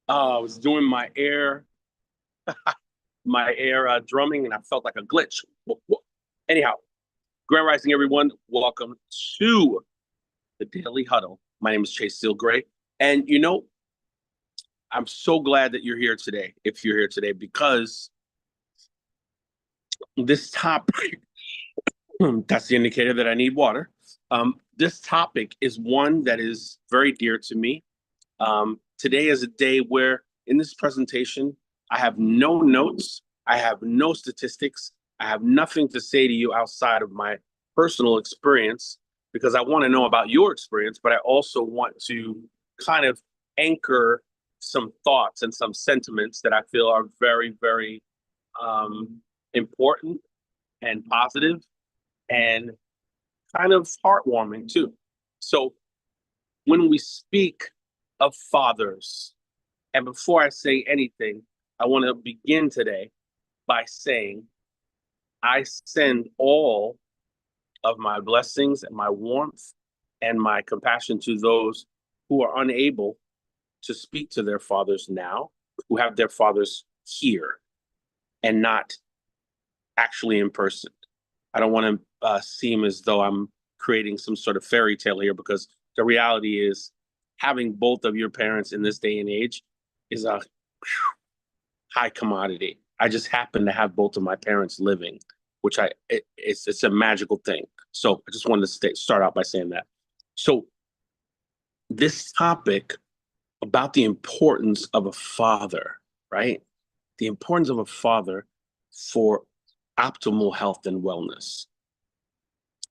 I was doing my air drumming, and I felt like a glitch. Anyhow, Grand Rising, everyone. Welcome to the Daily Huddle. My name is Steele Greye, and I'm so glad that you're here today. If you're here today, because this topic, that's the indicator that I need water. This topic is one that is very dear to me. Today is a day where, in this presentation, I have no notes, I have no statistics, I have nothing to say to you outside of my personal experience because I want to know about your experience, but I also want to kind of anchor some thoughts and some sentiments that I feel are very, very important and positive and kind of heartwarming too. So, when we speak of fathers, and before I say anything, I want to begin today by saying I send all of my blessings and my warmth and my compassion to those who are unable to speak to their fathers now, who have their fathers here and not actually in person. I don't want to seem as though I'm creating some sort of fairy tale here, because the reality is having both of your parents in this day and age is a high commodity. I just happen to have both of my parents living, which it's a magical thing. So I just wanted to start out by saying that. So this topic about the importance of a father, right? The importance of a father for optimal health and wellness.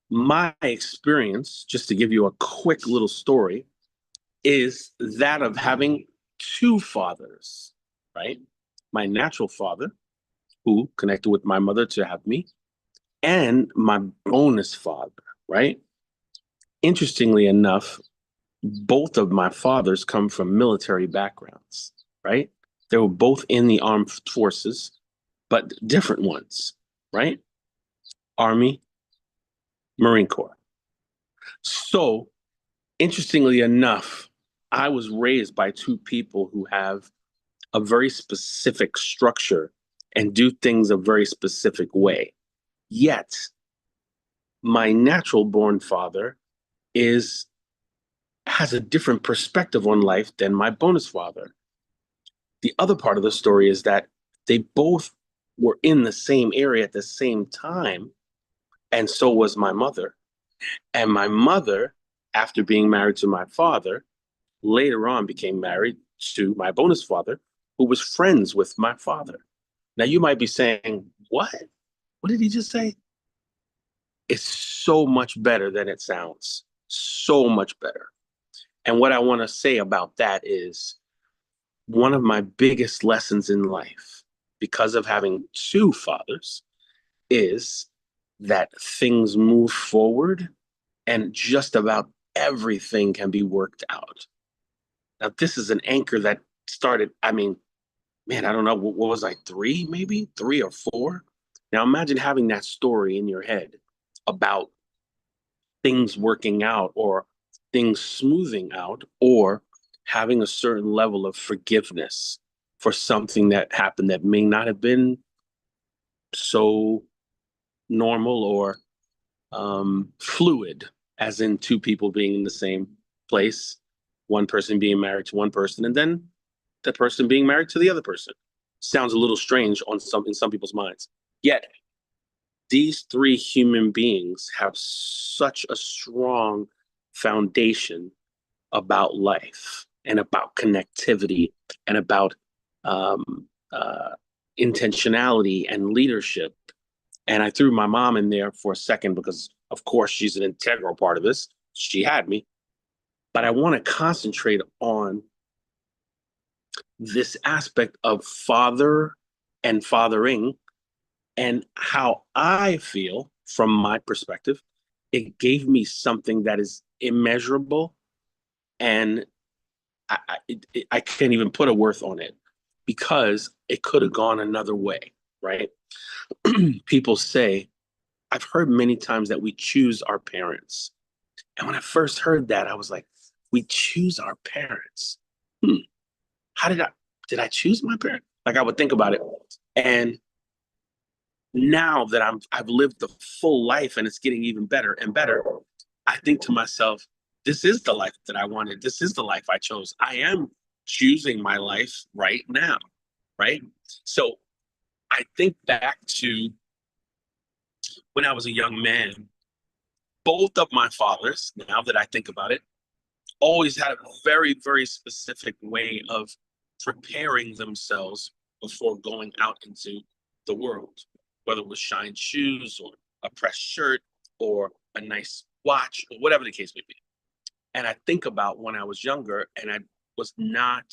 My experience, just to give you a quick little story, is that of having two fathers, right? My natural father, who connected with my mother to have me, and my bonus father, right? Interestingly enough, both of my fathers come from military backgrounds, right? They were both in the armed forces, but different ones, right? Army, Marine Corps. So, interestingly enough, I was raised by two people who have a very specific structure and do things a very specific way. Yet, my natural born father is has a different perspective on life than my bonus father. The other part of the story is that they both were in the same area at the same time, and so was my mother. And my mother, after being married to my father, later on became married to my bonus father, who was friends with my father. Now, you might be saying, what? What did he just say? It's so much better than it sounds. So much better. And what I want to say about that is one of my biggest lessons in life, because of having two fathers, is that things move forward and just about everything can be worked out. Now, this is an anchor that started, I mean, man, I don't know, what was I, three, maybe 3 or 4? Now, imagine having that story in your head about things working out or things smoothing out or having a certain level of forgiveness for something that happened that may not have been so normal or fluid, as in two people being in the same place, one person being married to one person, and then the person being married to the other person. Sounds a little strange in some people's minds. Yet these three human beings have such a strong foundation about life and about connectivity and about um, uh, intentionality and leadership. And I threw my mom in there for a second because, of course, she's an integral part of this. She had me. But I want to concentrate on this aspect of father and fathering and how I feel from my perspective. It gave me something that is immeasurable, and I can't even put a worth on it because it could have gone another way, right? People say, I've heard many times that we choose our parents. And when I first heard that, I was like, we choose our parents. Hmm. How did I? did I choose my parent? Like I would think about it. And now that I've lived the full life and it's getting even better and better, I think to myself, this is the life that I wanted. This is the life I chose. I am choosing my life right now, right? So I think back to when I was a young man, both of my fathers, now that I think about it, always had a very, very specific way of preparing themselves before going out into the world, whether it was shine shoes or a pressed shirt or a nice watch or whatever the case may be. And I think about when I was younger and I was not,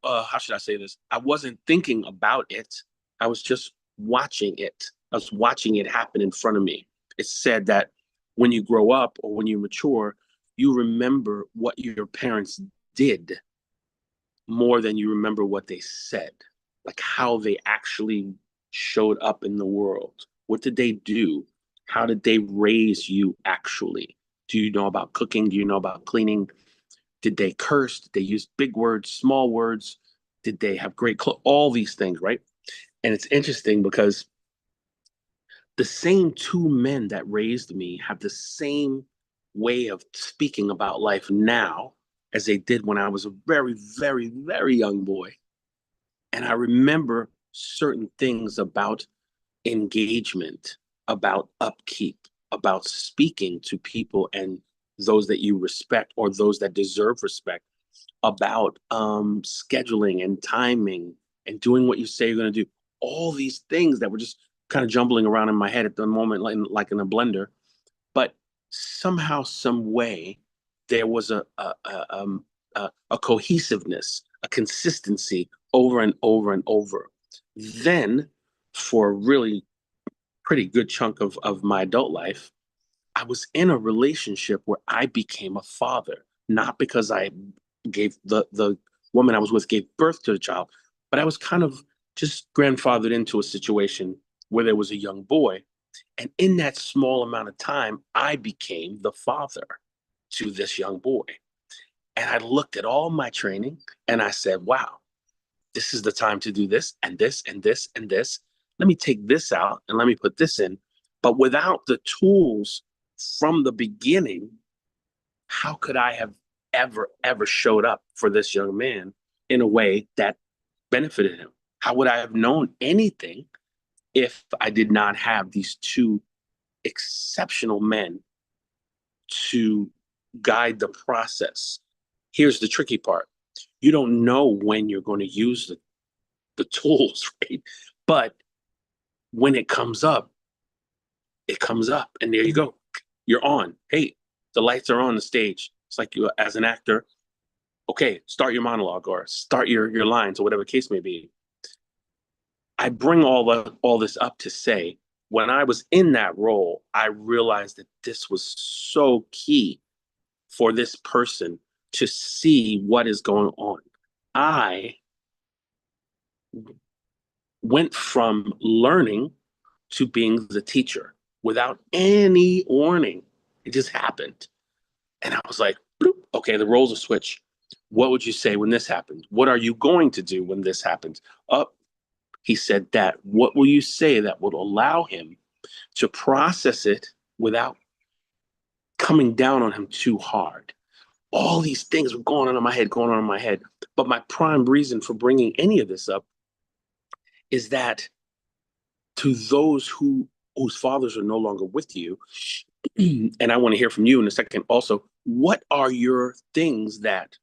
how should I say this? I wasn't thinking about it. I was just watching it. I was watching it happen in front of me. It's said that when you grow up or when you mature, you remember what your parents did more than you remember what they said, like how they actually showed up in the world. What did they do? How did they raise you actually? Do you know about cooking? Do you know about cleaning? Did they curse? Did they use big words, small words? Did they have great clothes? All these things, right? And it's interesting because the same two men that raised me have the same way of speaking about life now as they did when I was a very, very, very young boy. And I remember certain things about engagement, about upkeep, about speaking to people and those that you respect or those that deserve respect, about scheduling and timing and doing what you say you're going to do. All these things that were just kind of jumbling around in my head at the moment, like in a blender. But somehow, some way, there was a cohesiveness, a consistency over and over and over. Then, for a really pretty good chunk of my adult life, I was in a relationship where I became a father, not because I gave the woman I was with gave birth to the child, but I was kind of just grandfathered into a situation where there was a young boy. And in that small amount of time, I became the father to this young boy. And I looked at all my training and I said, wow, this is the time to do this and this and this and this. Let me take this out and let me put this in. But without the tools from the beginning, how could I have ever showed up for this young man in a way that benefited him? How would I have known anything if I did not have these two exceptional men to guide the process? Here's the tricky part. You don't know when you're going to use the tools, right? But when it comes up, it comes up. And there you go. You're on. Hey, the lights are on the stage. It's like you, as an actor, okay, start your monologue or start your lines or whatever the case may be. I bring all this up to say, when I was in that role, I realized that this was so key for this person to see what is going on. I went from learning to being the teacher without any warning. It just happened. And I was like, okay, the roles are switched. What would you say when this happens? What are you going to do when this happens? Oh, he said that. What will you say that would allow him to process it without coming down on him too hard? All these things were going on in my head, going on in my head. But my prime reason for bringing any of this up is that to those whose fathers are no longer with you, and I want to hear from you in a second also, what are your things that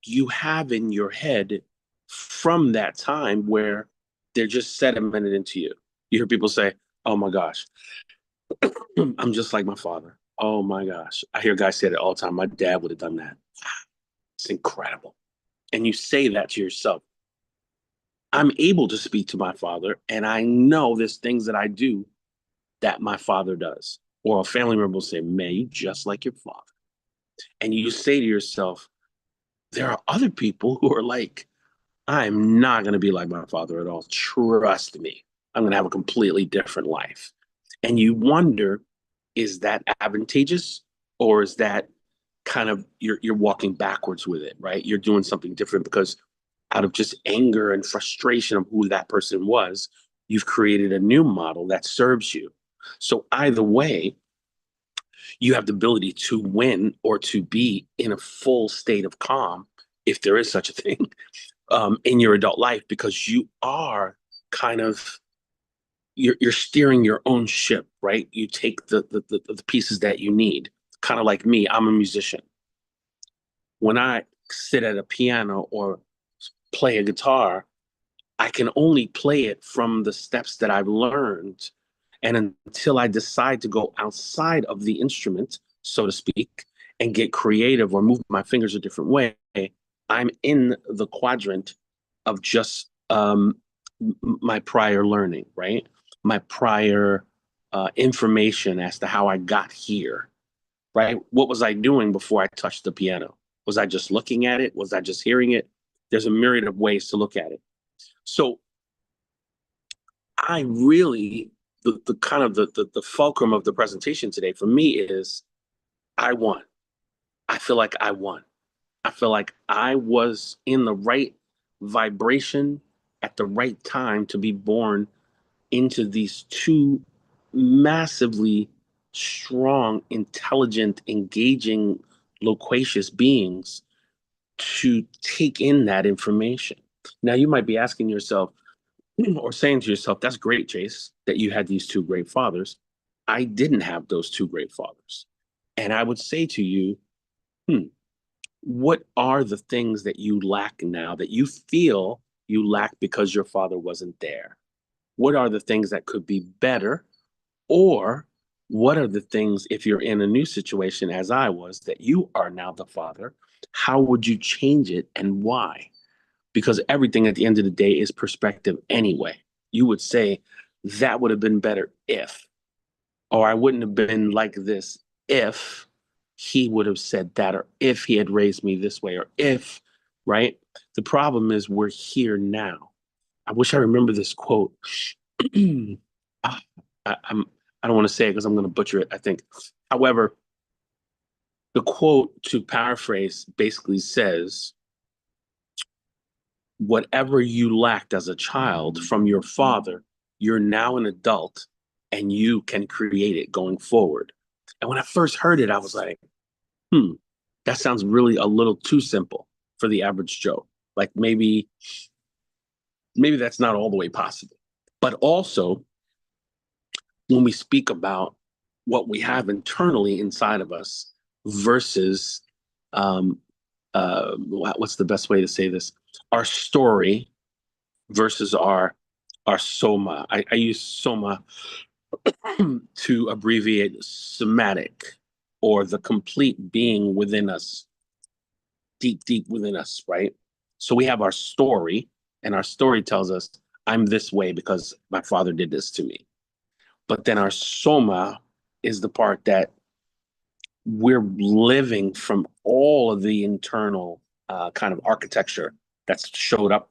you have in your head from that time where they're just sedimented into you? You hear people say, oh my gosh, I'm just like my father. Oh my gosh. I hear guys say that all the time. My dad would have done that. It's incredible. And you say that to yourself. I'm able to speak to my father, and I know there's things that I do that my father does. Or a family member will say, man, you just like your father. And you say to yourself, there are other people who are like, I'm not going to be like my father at all. Trust me. I'm going to have a completely different life. And you wonder, is that advantageous, or is that kind of you're walking backwards with it, right? You're doing something different because out of just anger and frustration of who that person was, you've created a new model that serves you. So either way, you have the ability to win or to be in a full state of calm, if there is such a thing, in your adult life, because you are kind of you're steering your own ship, right? You take the pieces that you need. Kind of like me, I'm a musician. When I sit at a piano or play a guitar, I can only play it from the steps that I've learned. And until I decide to go outside of the instrument, so to speak, and get creative or move my fingers a different way, I'm in the quadrant of just my prior learning, right? My prior information as to how I got here, right? What was I doing before I touched the piano? Was I just looking at it? Was I just hearing it? There's a myriad of ways to look at it. So I really, the kind of the fulcrum of the presentation today for me is I won. I feel like I won. I feel like I was in the right vibration at the right time to be born into these two massively strong, intelligent, engaging, loquacious beings to take in that information. Now, you might be asking yourself or saying to yourself, that's great, Chase, that you had these two great fathers. I didn't have those two great fathers. And I would say to you, what are the things that you lack now that you feel you lack because your father wasn't there? What are the things that could be better? Or what are the things, if you're in a new situation, as I was, that you are now the father, how would you change it and why? Because everything at the end of the day is perspective anyway. You would say, that would have been better if, or I wouldn't have been like this if he would have said that, or if he had raised me this way, or if, right? The problem is we're here now. I wish I remember this quote. Ah, I don't want to say it because I'm going to butcher it, I think. However, the quote, to paraphrase, basically says, whatever you lacked as a child from your father, you're now an adult and you can create it going forward. And when I first heard it, I was like, that sounds really a little too simple for the average Joe. Like maybe that's not all the way possible. But also, when we speak about what we have internally inside of us versus what's the best way to say this? Our story versus our soma. I use soma to abbreviate somatic, or the complete being within us, deep within us, right? So we have our story, and our story tells us, I'm this way because my father did this to me. But then our soma is the part that we're living from all of the internal kind of architecture that's showed up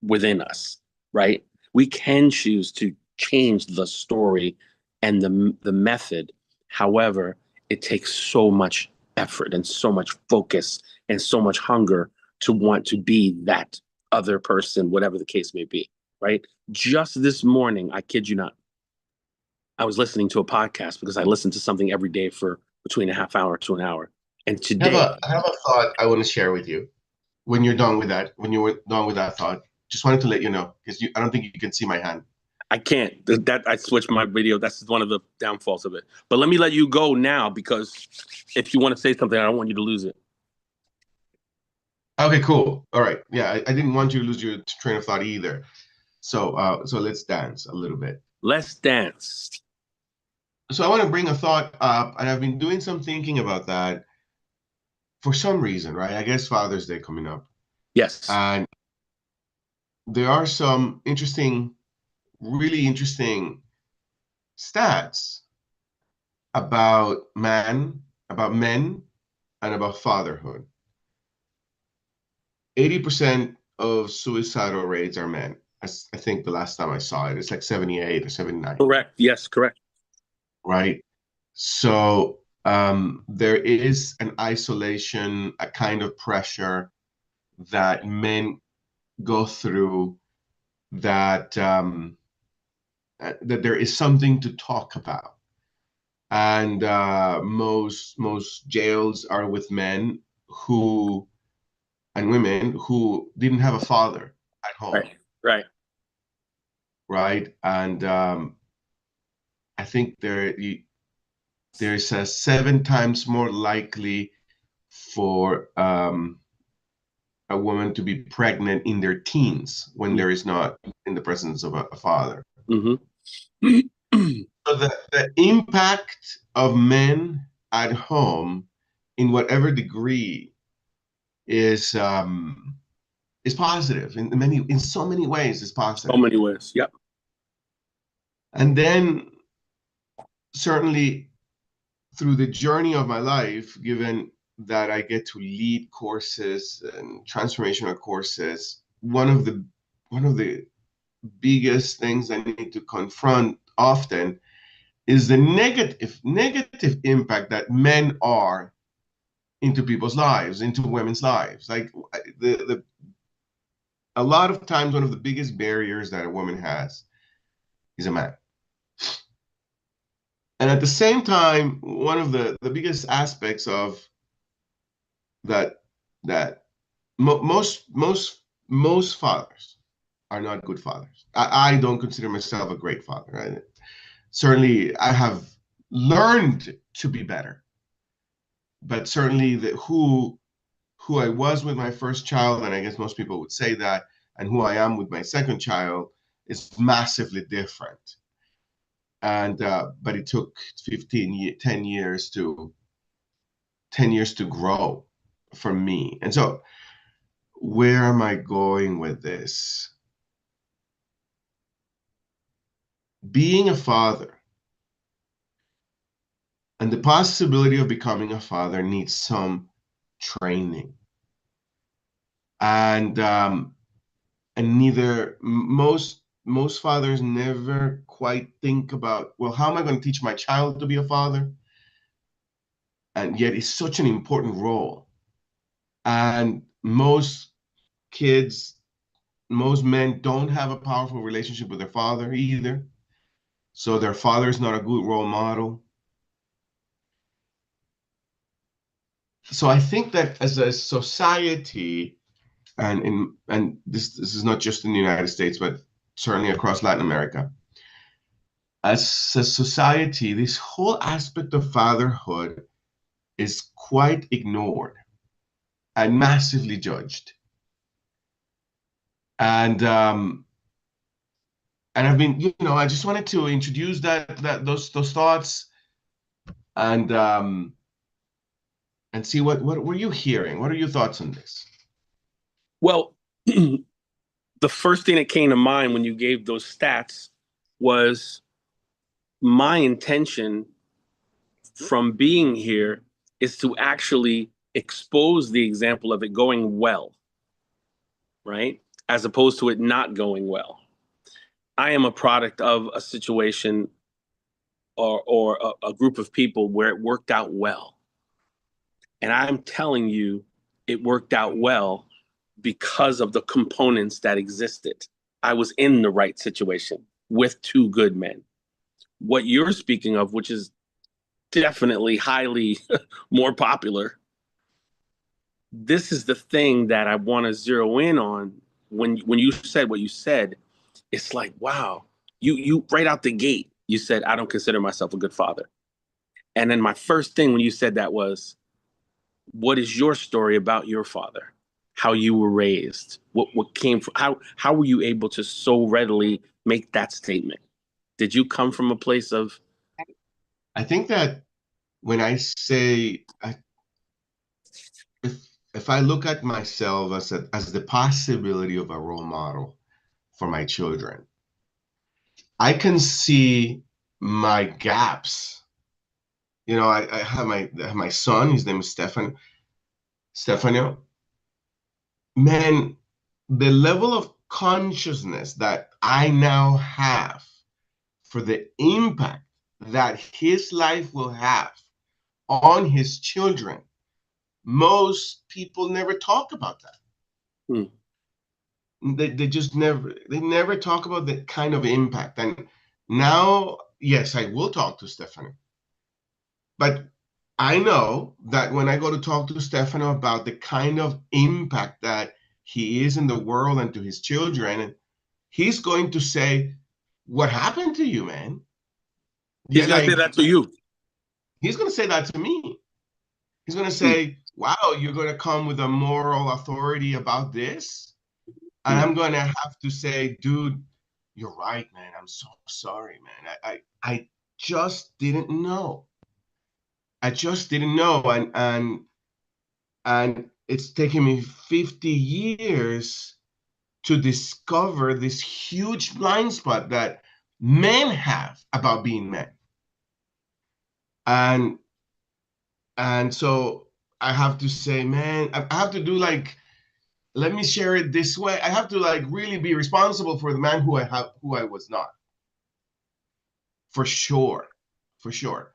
within us, right? We can choose to change the story and the method. However, it takes so much effort and so much focus and so much hunger to want to be that other person, whatever the case may be, right? Just this morning, I kid you not, I was listening to a podcast because I listen to something every day for between a half hour to an hour. And today, I have a thought I want to share with you. When you're done with that, when you were done with that thought, just wanted to let you know because I don't think you can see my hand. I can't. That I switched my video. That's one of the downfalls of it. But let me let you go now, because if you want to say something, I don't want you to lose it. Okay, cool. All right. Yeah, I didn't want you to lose your train of thought either. So let's dance a little bit. Let's dance. So I want to bring a thought up, and I've been doing some thinking about that for some reason, right? I guess Father's Day coming up, Yes. and there are some really interesting stats about men, and about fatherhood. 80% of suicidal rates are men. I think the last time I saw it, it's like 78 or 79, Correct. Yes, correct. right? So there is an isolation, a kind of pressure that men go through that that there is something to talk about. And most jails are with men who and women who didn't have a father at home, Right. Right. right? And I think there's a 7 times more likely for a woman to be pregnant in their teens when there is not in the presence of a father. Mm-hmm. So the impact of men at home, in whatever degree, is positive in so many ways. Is So positive, many ways. Yep. and then certainly through the journey of my life, given that I get to lead courses and transformational courses, one of the biggest things I need to confront often is the negative impact that men are into people's lives, into women's lives. Like the a lot of times, one of the biggest barriers that a woman has is a man. And at the same time, one of the biggest aspects of that that most fathers are not good fathers. I don't consider myself a great father. Right? Certainly, I have learned to be better, but certainly who I was with my first child, and I guess most people would say that, and who I am with my second child is massively different. And but it took 10 years to grow for me. And so where am I going with this? Being a father and the possibility of becoming a father needs some training. And neither most fathers never quite think about, well, how am I going to teach my child to be a father? And yet it's such an important role. And kids most men don't have a powerful relationship with their father either, so their father is not a good role model. So I think that as a society, and this is not just in the United States, but certainly across Latin America, as a society, this whole aspect of fatherhood is quite ignored and massively judged. And I've been, I just wanted to introduce those thoughts, and see what were you hearing? What are your thoughts on this? Well, the first thing that came to mind when you gave those stats was my intention from being here is to actually expose the example of it going well, right? As opposed to it not going well. I am a product of a situation or a group of people where it worked out well. And I'm telling you, it worked out well because of the components that existed. I was in the right situation with two good men. What you're speaking of, which is definitely highly more popular, this is the thing that I want to zero in on. When you said what you said, it's like, wow, you right out the gate, you said, I don't consider myself a good father. And then my first thing when you said that was, what is your story about your father? How you were raised? What came from how were you able to so readily make that statement? Did you come from a place of I think that when I say, if I look at myself as the possibility of a role model for my children, I can see my gaps. I have my son. His name is Stefano. Man, the level of consciousness that I now have for the impact that his life will have on his children, most people never talk about that. hmm, they just never talk about the kind of impact. And now, yes, I will talk to Stefano, but I know that when I go to talk to Stefano about the kind of impact that he is in the world and to his children, he's going to say, "What happened to you, man?" He's Yeah, gonna say like that to you. he's going to say that to me. He's going to say, "Wow, you're going to come with a moral authority about this?" And I'm going to have to say, "Dude, you're right, man. I'm so sorry, man. I just didn't know. I just didn't know." And it's taken me 50 years to discover this huge blind spot that men have about being men. And so I have to say, man, I have to do like, let me share it this way. I have to like really be responsible for the man who I was not. For sure. For sure.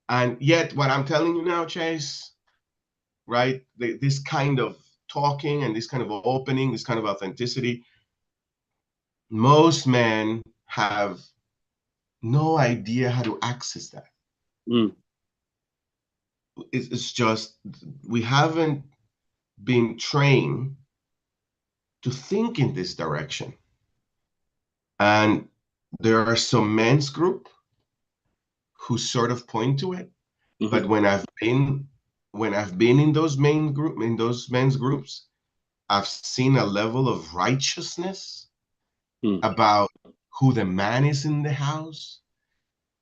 And yet what I'm telling you now, Chase, right? This kind of talking and this kind of opening, this kind of authenticity, most men have no idea how to access that. Mm. It's just we haven't been trained to think in this direction. And there are some men's group who sort of point to it. Mm-hmm. But when I've been in those men's groups, I've seen a level of righteousness about who the man is in the house.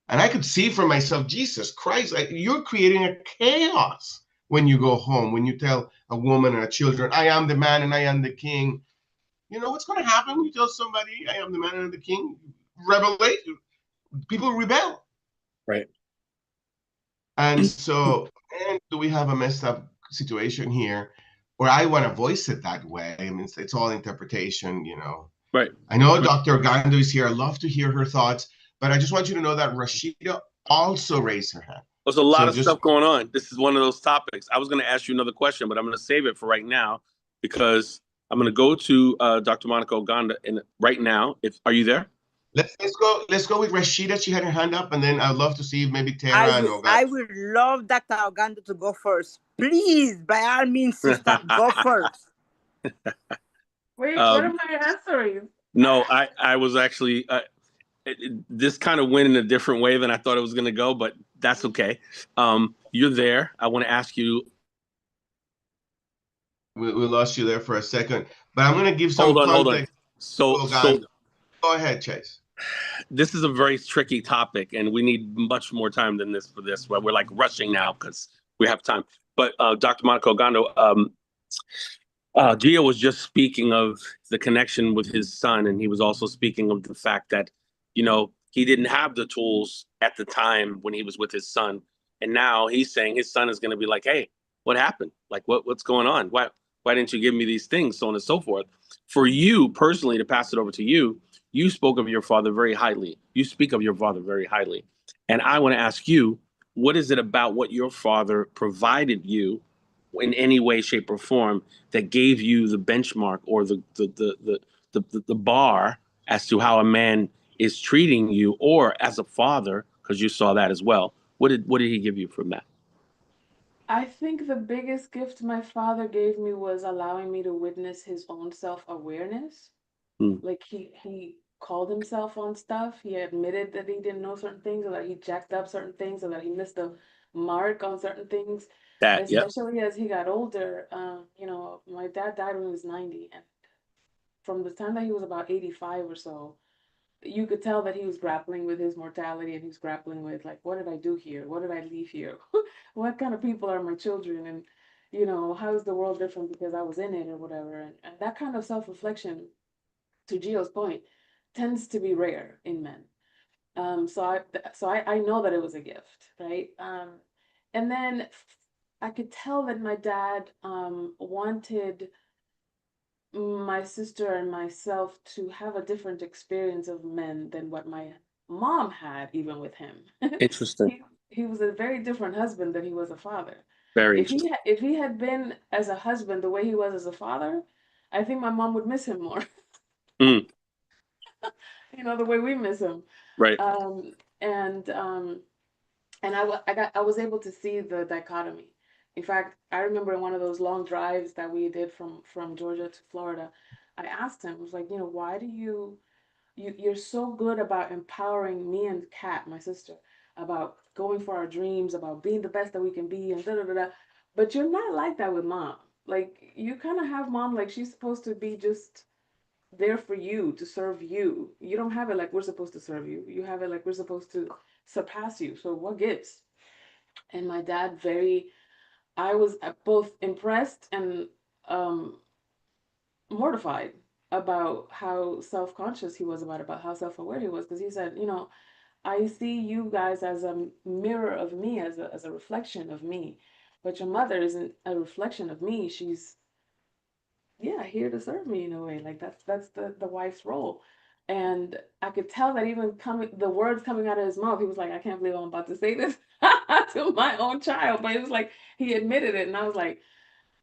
And I could see for myself, Jesus Christ, you're creating a chaos when you go home, when you tell a woman and a children, I am the man and I am the king. You know what's going to happen when you tell somebody, I am the man and the king? Revelation. People rebel. Right. And so, man, do we have a messed up situation here? Or I want to voice it that way. I mean, it's all interpretation, you know. Right. I know Dr. Gando is here. I'd love to hear her thoughts, but I just want you to know that Rashida also raised her hand. There's a lot of stuff going on. This is one of those topics. I was going to ask you another question, but I'm going to save it for right now because I'm going to go to Dr. Monica Oganda right now. Are you there? Let's go with Rashida. She had her hand up, and then I'd love to see maybe Tara and Oganda. I would love Dr. Oganda to go first. Please, by all means, sister, go first. Wait, what am I answering? No, I was actually this kind of went in a different way than I thought it was going to go, but that's okay. You're there. I want to ask you. We lost you there for a second, but I'm going to give some context. Hold on. So go ahead, Chase. This is a very tricky topic, and we need much more time than this for this. We're like rushing now because we have time. But Dr. Monica Ogando, Gio was just speaking of the connection with his son, and he was also speaking of the fact that, you know, he didn't have the tools at the time when he was with his son, and now he's saying his son is going to be like, "Hey, what happened? Like, what's going on? Why didn't you give me these things?" So on and so forth. For you personally, to pass it over to you, you spoke of your father very highly. You speak of your father very highly, and I want to ask you, what is it about what your father provided you in any way, shape, or form that gave you the benchmark or the bar as to how a man is treating you, or as a father, because you saw that as well. What did he give you from that? I think the biggest gift my father gave me was allowing me to witness his own self-awareness. Like he called himself on stuff. He admitted that he didn't know certain things, or that he jacked up certain things, or that he missed the mark on certain things. Especially as he got older. You know, my dad died when he was 90, and from the time that he was about 85 or so, you could tell that he was grappling with his mortality, and he was grappling with, like, what did I do here? What did I leave here? What kind of people are my children? And, you know, how is the world different because I was in it or whatever? And that kind of self-reflection, to Gio's point, tends to be rare in men. So I know that it was a gift, right? And then I could tell that my dad wanted my sister and myself to have a different experience of men than what my mom had, even with him. Interesting. He was a very different husband than he was a father. Very interesting. If he had been as a husband the way he was as a father, I think my mom would miss him more. Mm. You know, the way we miss him. Right. And I was able to see the dichotomy. In fact, I remember in one of those long drives that we did from Georgia to Florida, I asked him, I was like, you know, why do you're so good about empowering me and Kat, my sister, about going for our dreams, about being the best that we can be, and da da da da. But you're not like that with mom. Like you kind of have mom like she's supposed to be just there for you to serve you. You don't have it like we're supposed to serve you. You have it like we're supposed to surpass you. So what gives? And my dad I was both impressed and um mortified about how self-conscious he was about how self-aware he was, because he said, you know, I see you guys as a mirror of me, as a reflection of me, but your mother isn't a reflection of me. She's, yeah, here to serve me in a way. Like that's the wife's role. And I could tell that even coming the words coming out of his mouth, he was like, I can't believe I'm about to say this to my own child. But it was like he admitted it, and I was like,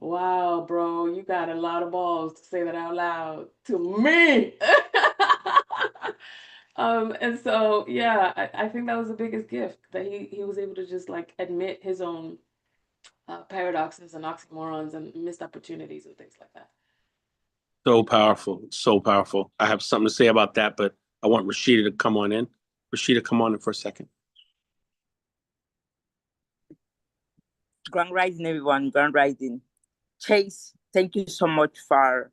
wow, bro, you got a lot of balls to say that out loud to me. And so yeah, I think that was the biggest gift, that he was able to just like admit his own paradoxes and oxymorons and missed opportunities and things like that. So powerful. So powerful. I have something to say about that, but I want Rashida to come on in. Rashida, come on in for a second. Grand Rising, everyone. Grand Rising. Chase, thank you so much for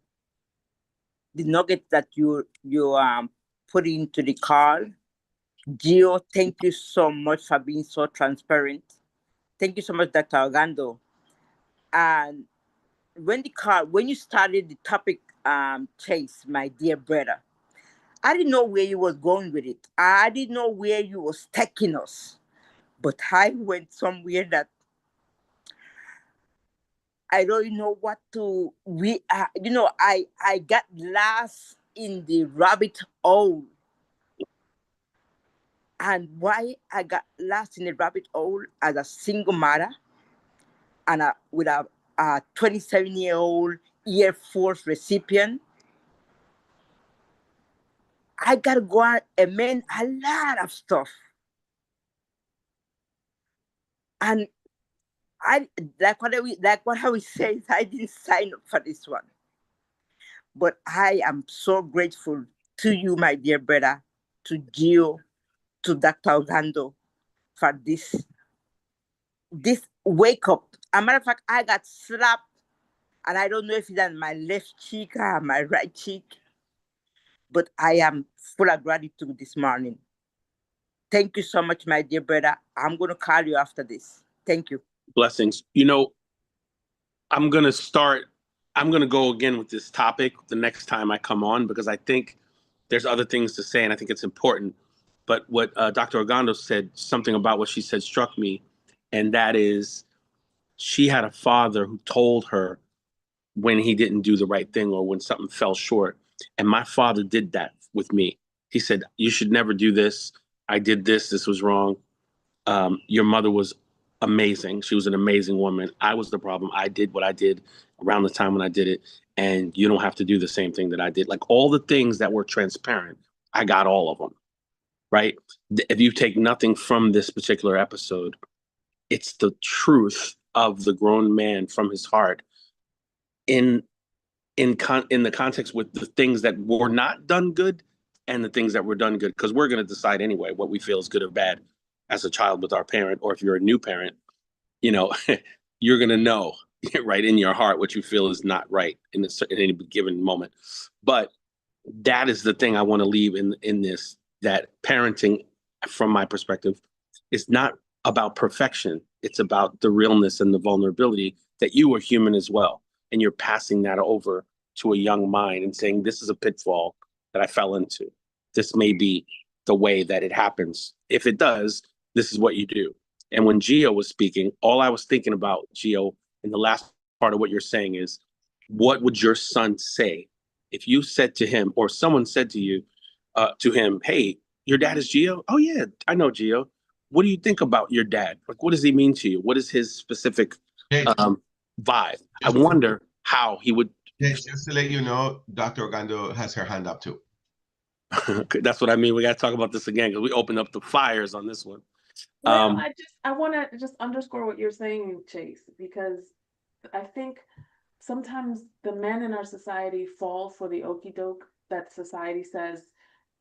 the nugget that you put into the call. Gio, thank you so much for being so transparent. Thank you so much, Dr. Orlando. And when you started the topic, Chase, my dear brother, I didn't know where you was going with it. I didn't know where you was taking us. But I went somewhere that I don't know what to. I got lost in the rabbit hole. And why I got lost in the rabbit hole as a single mother and with a 27-year-old Air Force recipient, I got to go out and man a lot of stuff. And I like what I was saying, I didn't sign up for this one. But I am so grateful to you, my dear brother, to Gio, to Dr. Orlando for this wake up. As a matter of fact, I got slapped, and I don't know if it's on my left cheek or my right cheek, but I am full of gratitude this morning. Thank you so much, my dear brother. I'm going to call you after this. Thank you. Blessings. You know, I'm going to go again with this topic the next time I come on, because I think there's other things to say, and I think it's important. But what Dr. Orlando said, something about what she said struck me, and that is she had a father who told her when he didn't do the right thing or when something fell short. And my father did that with me. He said, you should never do this. I did this. This was wrong. Your mother was amazing. She was an amazing woman. I was the problem. I did what I did around the time when I did it. And you don't have to do the same thing that I did. Like all the things that were transparent, I got all of them. Right? If you take nothing from this particular episode, it's the truth of the grown man from his heart in the context with the things that were not done good and the things that were done good, because we're going to decide anyway what we feel is good or bad as a child with our parent, or if you're a new parent, you know, you're going to know right in your heart what you feel is not right in any given moment. But that is the thing I want to leave in this, that parenting, from my perspective, is not about perfection. It's about the realness and the vulnerability that you are human as well. And you're passing that over to a young mind and saying, this is a pitfall that I fell into. This may be the way that it happens. If it does, this is what you do. And when Gio was speaking, all I was thinking about, Gio, in the last part of what you're saying is, what would your son say if you said to him, or someone said to you, to him, hey, your dad is Gio? Oh yeah, I know Gio. What do you think about your dad? Like, what does he mean to you? What is his specific vibe? I wonder how he would Yes, just to let you know, Dr. Ogando has her hand up too. That's what I mean. We got to talk about this again because we opened up the fires on this one. Well, I want to just underscore what you're saying, Chase, because I think sometimes the men in our society fall for the okey doke that society says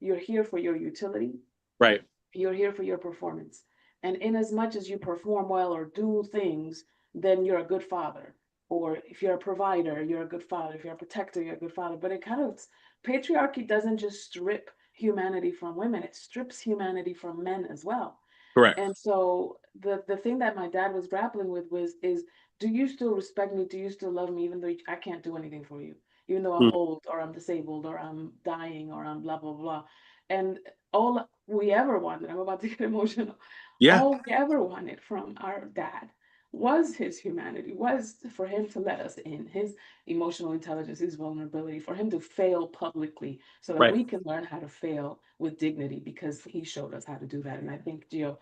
you're here for your utility, Right. you're here for your performance. And in as much as you perform well or do things, then you're a good father. Or if you're a provider, you're a good father. If you're a protector, you're a good father. But it kind of, patriarchy doesn't just strip humanity from women, it strips humanity from men as well. Correct. And so the thing that my dad was grappling with is, do you still respect me? Do you still love me, even though I can't do anything for you, even though I'm old or I'm disabled or I'm dying or I'm blah blah blah. And all we ever wanted, I'm about to get emotional. Yeah. All we ever wanted from our dad was his humanity, was for him to let us in, his emotional intelligence, his vulnerability, for him to fail publicly so that Right. we can learn how to fail with dignity, because he showed us how to do that. And I think, Gio,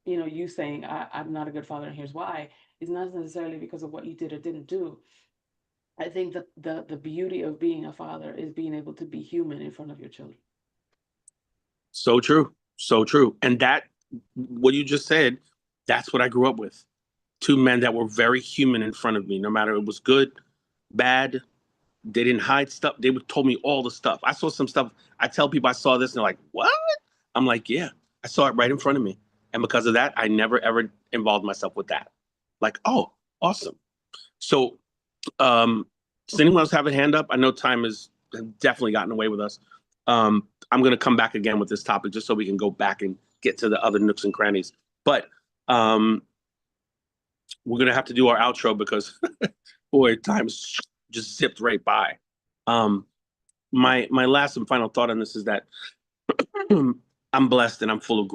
you saying I'm not a good father and here's why is not necessarily because of what you did or didn't do. I think that the beauty of being a father is being able to be human in front of your children. So true. So true. And that, what you just said, that's what I grew up with. Two men that were very human in front of me, no matter it was good, bad. They didn't hide stuff. They would told me all the stuff. I saw some stuff. I tell people I saw this and they're like, what? I'm like, yeah, I saw it right in front of me. And because of that, I never, ever involved myself with that. Like, oh, awesome. So, does anyone else have a hand up? I know time has definitely gotten away with us. I'm going to come back again with this topic just so we can go back and get to the other nooks and crannies. But we're going to have to do our outro because, boy, time's just zipped right by. My last and final thought on this is that I'm blessed and I'm full of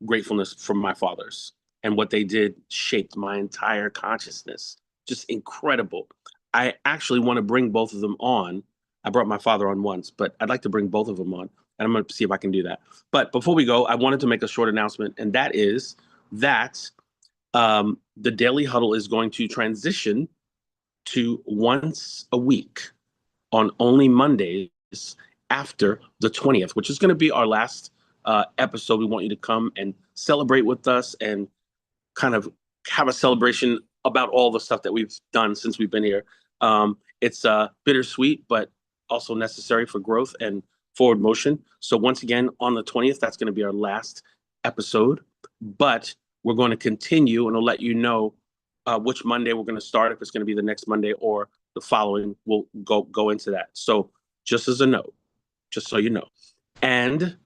gratefulness from my fathers, and what they did shaped my entire consciousness. Just incredible. I actually want to bring both of them on. I brought my father on once, but I'd like to bring both of them on, and I'm going to see if I can do that. But before we go, I wanted to make a short announcement, and that is that the Daily Huddle is going to transition to once a week on only Mondays after the 20th, which is going to be our last episode. We want you to come and celebrate with us and kind of have a celebration about all the stuff that we've done since we've been here. It's bittersweet, but also necessary for growth and forward motion. So once again, on the 20th, that's going to be our last episode, but we're going to continue, and I'll let you know which Monday we're going to start, if it's going to be the next Monday or the following. We'll go into that. So just as a note, just so you know. And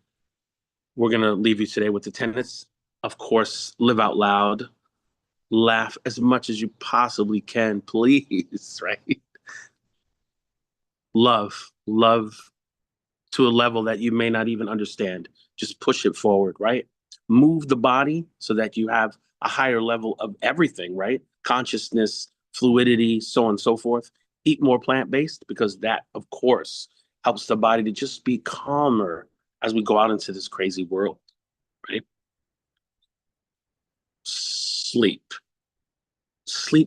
we're going to leave you today with the tenets. Of course, live out loud, laugh as much as you possibly can, please, right? Love to a level that you may not even understand. Just push it forward, right? Move the body so that you have a higher level of everything, right? Consciousness, fluidity, so on and so forth. Eat more plant-based, because that, of course, helps the body to just be calmer as we go out into this crazy world, right? Sleep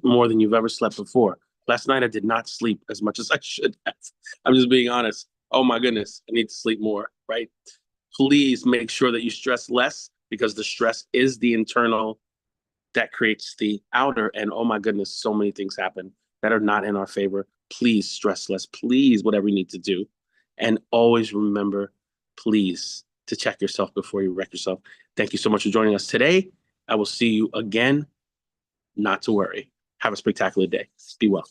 more than you've ever slept before. Last night I did not sleep as much as I should have. I'm just being honest. Oh my goodness, I need to sleep more, right? Please make sure that you stress less, because the stress is the internal that creates the outer. And oh my goodness, so many things happen that are not in our favor. Please stress less. Please, whatever you need to do. And always remember, please, to check yourself before you wreck yourself. Thank you so much for joining us today. I will see you again. Not to worry. Have a spectacular day. Be well.